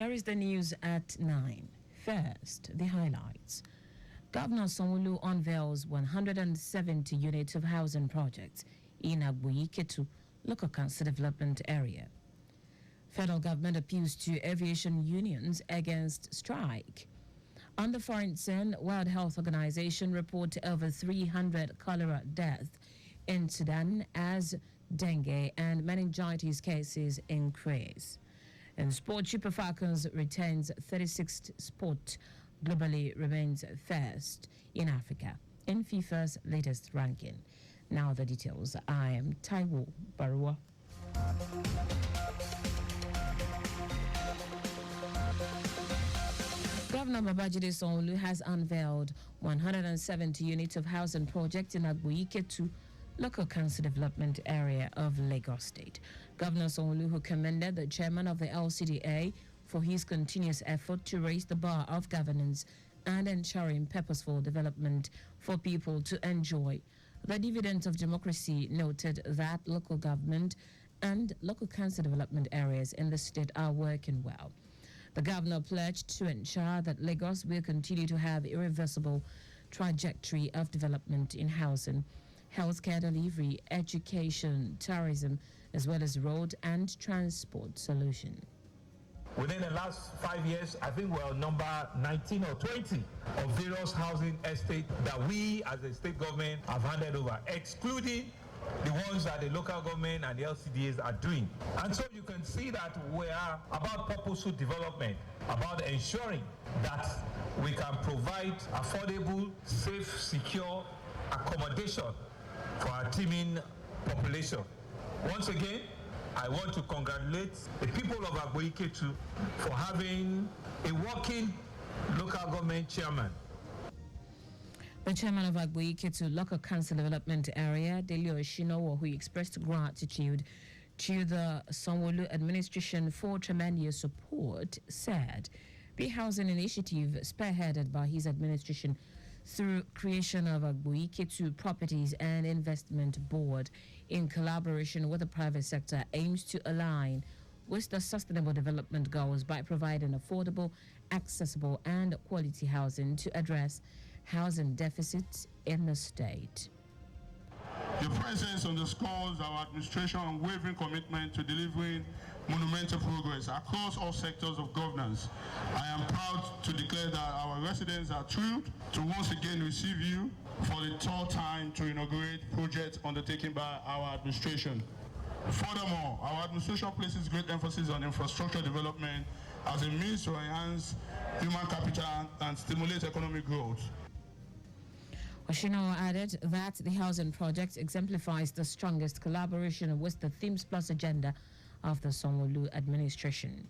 Here is the news at 9. First, the highlights. Governor Sanwo-Olu unveils 170 units of housing projects in Agboyi-Ketu local council development area. Federal government appeals to aviation unions against strike. On the foreign scene, World Health Organization report over 300 cholera deaths in Sudan as dengue and meningitis cases increase. In sport, Super Falcons retains 36th spot, globally remains first in Africa in FIFA's latest ranking. Now the details. I am Taiwo Baruwa. Governor Babajide Sanwo-Olu has unveiled 170 units of housing project in Agboyi-Ketu local council development area of Lagos State. Governor Sanwo-Olu, who commended the chairman of the LCDA for his continuous effort to raise the bar of governance and ensuring purposeful development for people to enjoy the dividends of democracy, noted that local government and local council development areas in the state are working well. The governor pledged to ensure that Lagos will continue to have irreversible trajectory of development in housing, healthcare delivery, education, tourism, as well as road and transport solution. Within the last 5 years, I think we're on number 19 or 20 of various housing estates that we as a state government have handed over, excluding the ones that the local government and the LCDAs are doing. And so you can see that we are about purposeful development, about ensuring that we can provide affordable, safe, secure accommodation for our teeming population. Once again, I want to congratulate the people of Agboyi-Ketu for having a working local government chairman. The chairman of Agboyi-Ketu local council development area, Delio Shinowo, who expressed gratitude to the Sanwo-Olu administration for tremendous support, said the housing initiative spearheaded by his administration through creation of Agboyi-Ketu Properties and Investment Board in collaboration with the private sector aims to align with the sustainable development goals by providing affordable, accessible and quality housing to address housing deficits in the state. Your presence underscores our administration's unwavering commitment to delivering monumental progress across all sectors of governance. I am proud to declare that our residents are thrilled to once again receive you for the third time to inaugurate projects undertaken by our administration. Furthermore, our administration places great emphasis on infrastructure development as a means to enhance human capital and stimulate economic growth. Oshino added that the housing project exemplifies the strongest collaboration with the Themes Plus agenda of the Sanwo-Olu administration.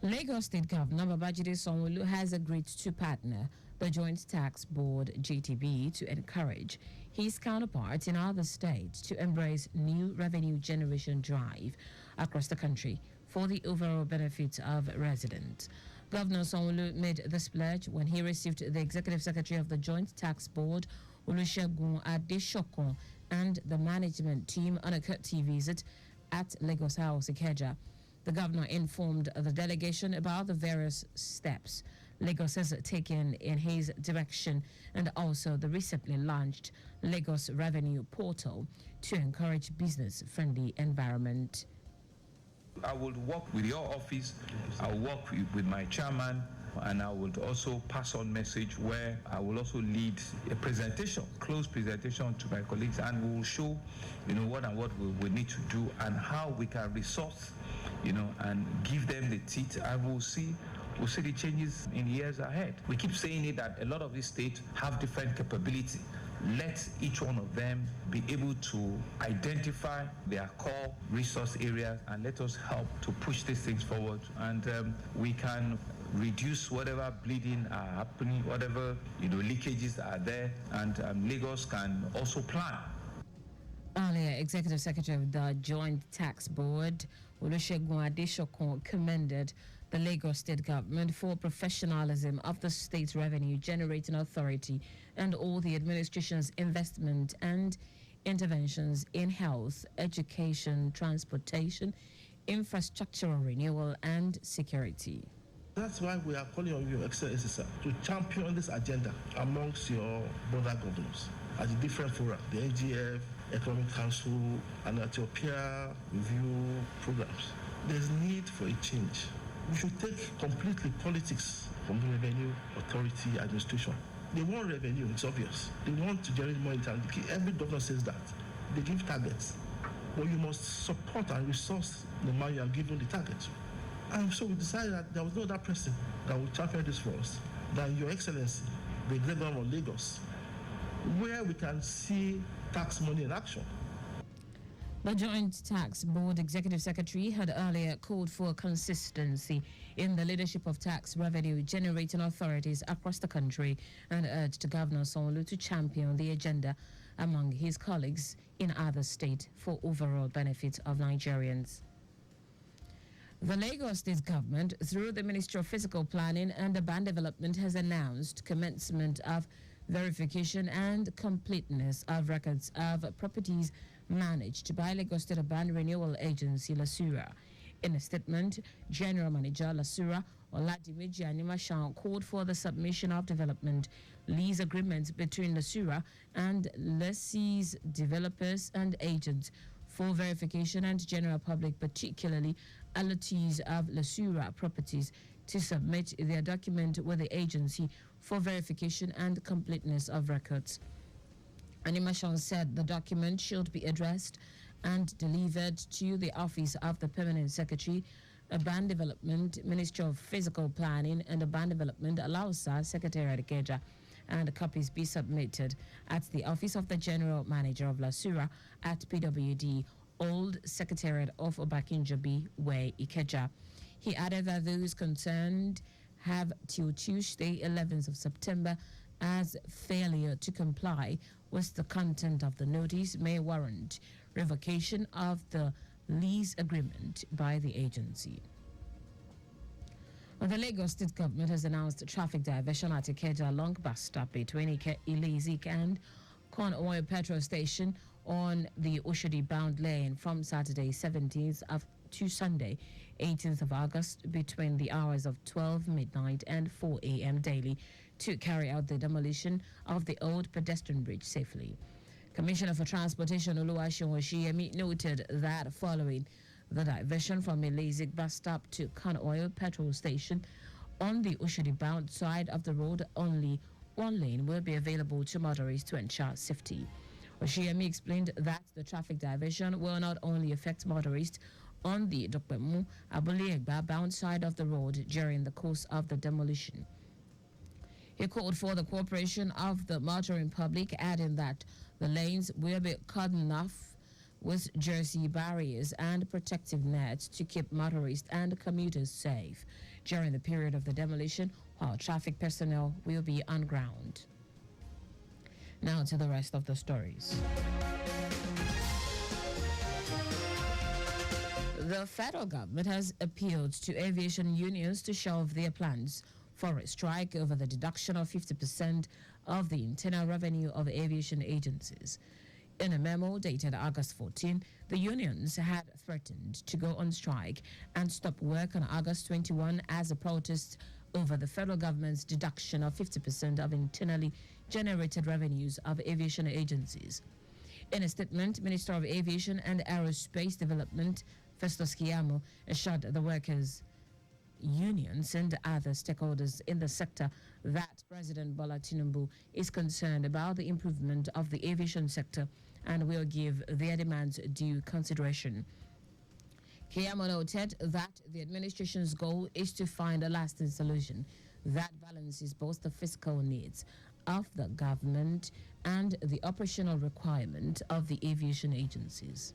Lagos State Governor Babajide Sanwo-Olu has agreed to partner the Joint Tax Board (JTB) to encourage his counterparts in other states to embrace new revenue generation drive across the country for the overall benefit of residents. Governor Sanwo-Olu made this pledge when he received the Executive Secretary of the Joint Tax Board, Olusegun Adesokun, and the management team on a courtesy visit at Lagos House, Ikeja. The governor informed the delegation about the various steps Lagos has taken in his direction and also the recently launched Lagos Revenue Portal to encourage business-friendly environment. I would work with your office, I will work with my chairman, and I would also pass on message where I will also lead a presentation, close presentation to my colleagues, and we will show, what we need to do and how we can resource, and give them the teeth, and we'll see the changes in years ahead. We keep saying it that a lot of these states have different capability. Let each one of them be able to identify their core resource areas and let us help to push these things forward, and we can reduce whatever bleeding are happening, whatever leakages are there, and Lagos can also plan. Earlier, Executive Secretary of the Joint Tax Board, Olusegun Adesokun, commended the Lagos State Government for professionalism of the State Revenue Generating Authority and all the administration's investment and interventions in health, education, transportation, infrastructural renewal, and security. That's why we are calling on you, Your Excellency, sir, to champion this agenda amongst your brother governors at the different fora, the NGF, Economic Council, and at your peer review programs. There's need for a change. We should take completely politics from the Revenue Authority administration. They want revenue, it's obvious. They want to generate more income. Every governor says that. They give targets. But you must support and resource the man you are given the target to. And so we decided that there was no other person that would champion this for us than Your Excellency, the Great Governor of Lagos, where we can see tax money in action. The Joint Tax Board Executive Secretary had earlier called for consistency in the leadership of tax revenue generating authorities across the country and urged Governor Sanwo-Olu to champion the agenda among his colleagues in other states for overall benefit of Nigerians. The Lagos State Government, through the Ministry of Physical Planning and Urban Development, has announced commencement of verification and completeness of records of properties managed by Lagos State Urban Renewal Agency, LASURA. In a statement, General Manager LASURA, Oladimeji Animashan, called for the submission of development lease agreements between LASURA and lessees, developers, and agents for verification and general public, particularly allottees of LASURA properties, to submit their document with the agency for verification and completeness of records. Animashan said the document should be addressed and delivered to the Office of the Permanent Secretary, Urban Development, Ministry of Physical Planning and Urban Development, Alausa, Secretariat Ikeja, and copies be submitted at the Office of the General Manager of LASURA at PWD, Old Secretariat of Obakinjobi Way, Ikeja. He added that those concerned have till Tuesday, 11th of September, as failure to comply with the content of the notice may warrant revocation of the lease agreement by the agency. The Lagos State Government has announced a traffic diversion at Ikeja along bus stop between Ilezik and Corn Oil Petrol Station on the Oshodi-bound lane from Saturday 17th to Sunday 18th of August between the hours of 12 midnight and 4 a.m. daily to carry out the demolition of the old pedestrian bridge safely. Commissioner for Transportation Oluwaseun Oshiyemi noted that following the diversion from Ilezik bus stop to Corn Oil Petrol Station on the Oshodi-bound side of the road, only one lane will be available to motorists to ensure safety. Oshiyemi explained that the traffic diversion will not only affect motorists on the Dokpemu Abule-Egba bound side of the road during the course of the demolition. He called for the cooperation of the motoring public, adding that the lanes will be cordoned off with jersey barriers and protective nets to keep motorists and commuters safe during the period of the demolition, while traffic personnel will be on ground. Now to the rest of the stories. The federal government has appealed to aviation unions to shelve their plans for a strike over the deduction of 50% of the internal revenue of aviation agencies. In a memo dated August 14, the unions had threatened to go on strike and stop work on August 21 as a protest over the federal government's deduction of 50% of internally generated revenues of aviation agencies. In a statement, Minister of Aviation and Aerospace Development Festus Keyamo assured the workers' unions and other stakeholders in the sector that President Bola Tinubu is concerned about the improvement of the aviation sector and will give their demands due consideration. Keyamo noted that the administration's goal is to find a lasting solution that balances both the fiscal needs of the government and the operational requirement of the aviation agencies.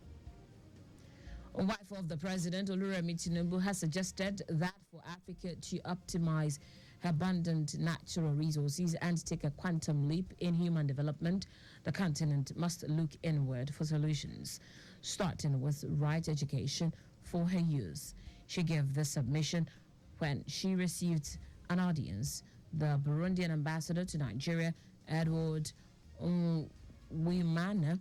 A wife of the president, Oluremi Tinubu, has suggested that for Africa to optimize her abundant natural resources and take a quantum leap in human development, the continent must look inward for solutions, starting with right education for her youth. She gave this submission when she received an audience. The Burundian ambassador to Nigeria, Edward Wimana,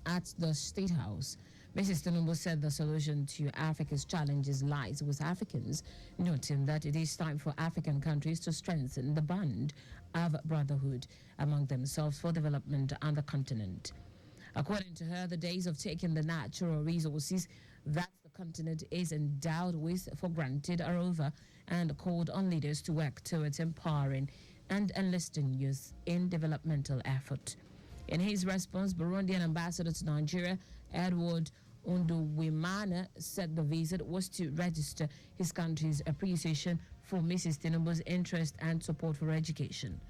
at the State House. Mrs. Tinubu said the solution to Africa's challenges lies with Africans, noting that it is time for African countries to strengthen the bond of brotherhood among themselves for development on the continent. According to her, the days of taking the natural resources that the continent is endowed with for granted are over, and called on leaders to work towards empowering and enlisting youth in developmental effort. In his response, Burundian ambassador to Nigeria, Edward Nduwimana, said the visit was to register his country's appreciation for Mrs. Tinubu's interest and support for education.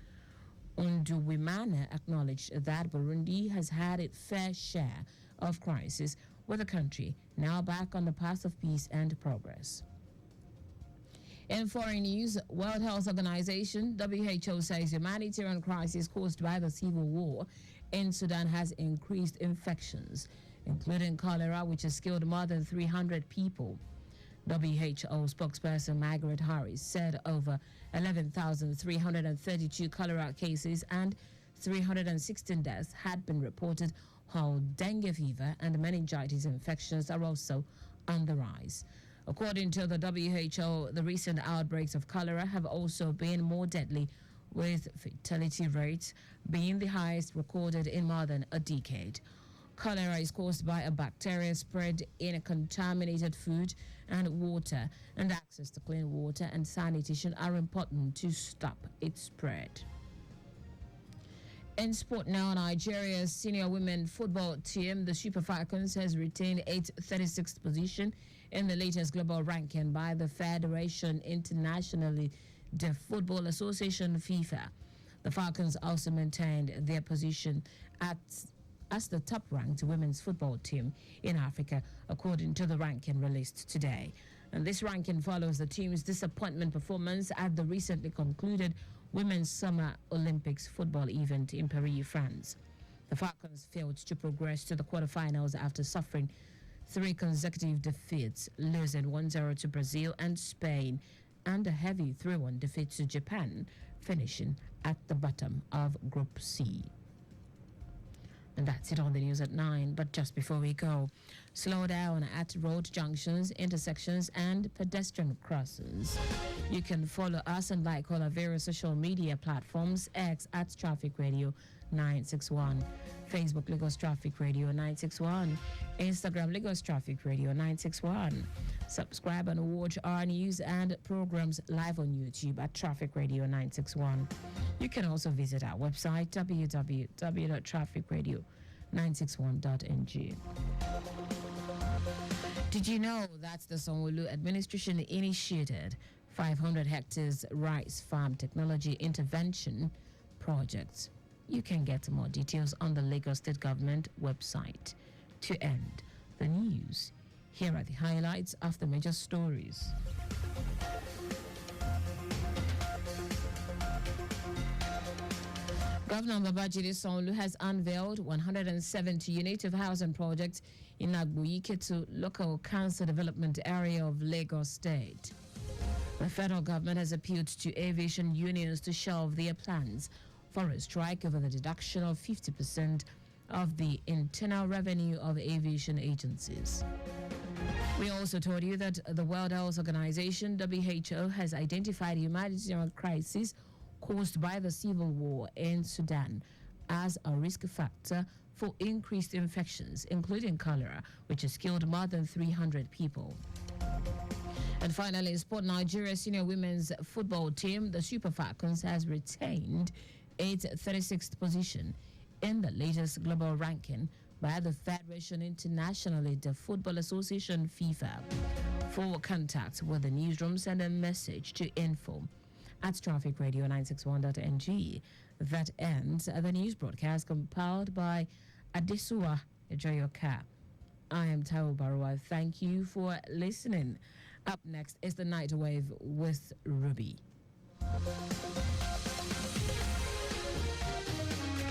Nduwimana acknowledged that Burundi has had its fair share of crisis, with the country now back on the path of peace and progress. In foreign news, World Health Organization (WHO) says humanitarian crisis caused by the civil war in Sudan has increased infections, including cholera, which has killed more than 300 people. WHO spokesperson Margaret Harris said over 11,332 cholera cases and 316 deaths had been reported, while dengue fever and meningitis infections are also on the rise. According to the WHO, the recent outbreaks of cholera have also been more deadly, with fatality rates being the highest recorded in more than a decade. Cholera is caused by a bacteria spread in a contaminated food and water, and access to clean water and sanitation are important to stop its spread. In sport now, Nigeria's senior women football team, the Super Falcons, has retained its 36th position in the latest global ranking by the Federation Internationale de Football Association FIFA. The Falcons also maintained their position as the top-ranked women's football team in Africa, according to the ranking released today. And this ranking follows the team's disappointment performance at the recently concluded Women's Summer Olympics football event in Paris, France. The Falcons failed to progress to the quarterfinals after suffering 3 consecutive defeats, losing 1-0 to Brazil and Spain, and a heavy 3-1 defeat to Japan, finishing at the bottom of Group C. And that's it on the news at 9. But just before we go, slow down at road junctions, intersections, and pedestrian crossings. You can follow us and like all our various social media platforms: X at Traffic Radio 961, Facebook Lagos Traffic Radio 961, Instagram Lagos Traffic Radio 961. Subscribe and watch our news and programs live on YouTube at Traffic Radio 961. You can also visit our website www.trafficradio961.ng. Did you know that the Sanwo-Olu administration initiated 500 hectares rice farm technology intervention projects? You can get more details on the Lagos State Government website. To end the news, here are the highlights of the major stories. Governor Babajide Sanwo-Olu has unveiled 170 units of housing projects in Agboiketu local council development area of Lagos State. The federal government has appealed to aviation unions to shelve their plans for a strike over the deduction of 50% of the internal revenue of aviation agencies. We also told you that the World Health Organization, WHO, has identified a humanitarian crisis caused by the civil war in Sudan as a risk factor for increased infections, including cholera, which has killed more than 300 people. And finally, in sport, Nigeria's senior women's football team, the Super Falcons, has retained its 36th position in the latest global ranking by the Federation Internationale de Football Association, FIFA. For contact with the newsroom, send a message to info@trafficradio961.ng. That ends the news broadcast compiled by Adesuwa Ejoyoka. I am Taiwo Baruwa. Thank you for listening. Up next is the Night Wave with Ruby.